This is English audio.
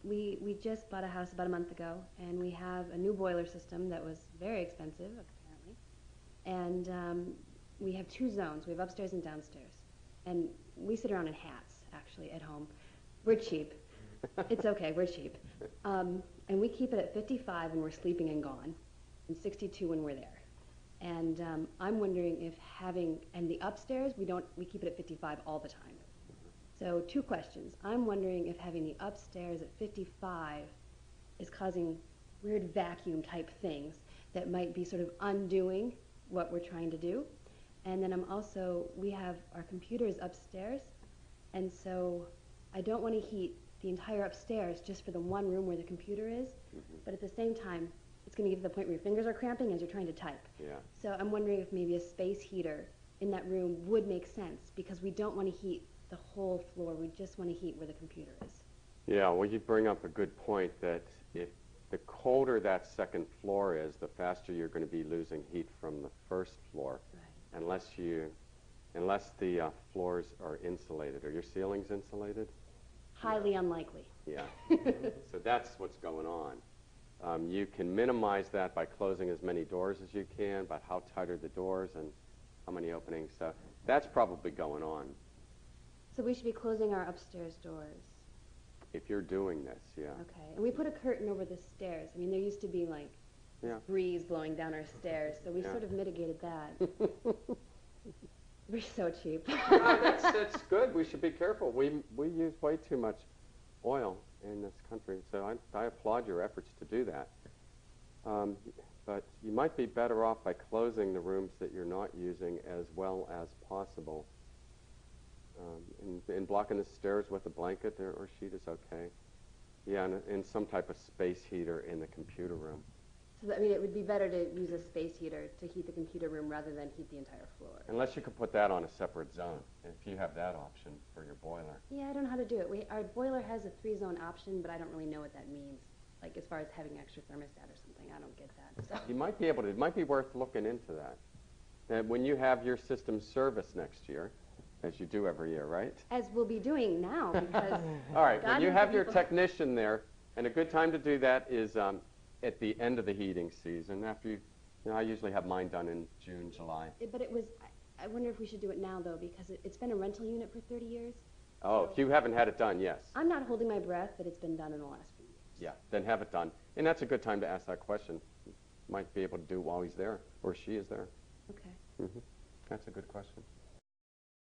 we just bought a house about a month ago, and we have a new boiler system that was very expensive, apparently. And we have two zones. We have upstairs and downstairs. And we sit around in hats, actually, at home. We're cheap. It's okay, we're cheap. And we keep it at 55 when we're sleeping and gone, and 62 when we're there. And I'm wondering if and the upstairs, we keep it at 55 all the time. So two questions. I'm wondering if having the upstairs at 55 is causing weird vacuum type things that might be sort of undoing what we're trying to do. And then we have our computers upstairs, and so I don't want to heat the entire upstairs just for the one room where the computer is, but at the same time, it's going to get to the point where your fingers are cramping as you're trying to type. Yeah. So I'm wondering if maybe a space heater in that room would make sense, because we don't want to heat the whole floor. We just want to heat where the computer is. Yeah, well, you bring up a good point that if the colder that second floor is, the faster you're going to be losing heat from the first floor. Right. Unless the floors are insulated. Are your ceilings insulated? Highly unlikely. Yeah. So that's what's going on. You can minimize that by closing as many doors as you can, but how tight are the doors and how many openings. So that's probably going on. So we should be closing our upstairs doors. If you're doing this, yeah. Okay. And we put a curtain over the stairs. I mean, there used to be like breeze blowing down our stairs, so we sort of mitigated that. We're so cheap. That's good. We should be careful. We use way too much oil in this country, so I applaud your efforts to do that. But you might be better off by closing the rooms that you're not using as well as possible. And blocking the stairs with a blanket or sheet is okay. Yeah, and some type of space heater in the computer room. So, I mean, it would be better to use a space heater to heat the computer room rather than heat the entire floor. Unless you could put that on a separate zone, if you have that option for your boiler. Yeah, I don't know how to do it. Our boiler has a 3-zone option, but I don't really know what that means. Like, as far as having extra thermostat or something, I don't get that. So. You might be able to. It might be worth looking into that. And when you have your system service next year, as you do every year, right? As we'll be doing now, because... All right, when you have your technician there, and a good time to do that is at the end of the heating season. After I usually have mine done in June, July. But I wonder if we should do it now, though, because it's been a rental unit for 30 years. Oh, so if you haven't had it done, yes. I'm not holding my breath that it's been done in the last few years. Yeah, then have it done. And that's a good time to ask that question. Might be able to do it while he's there, or she is there. Okay. That's a good question.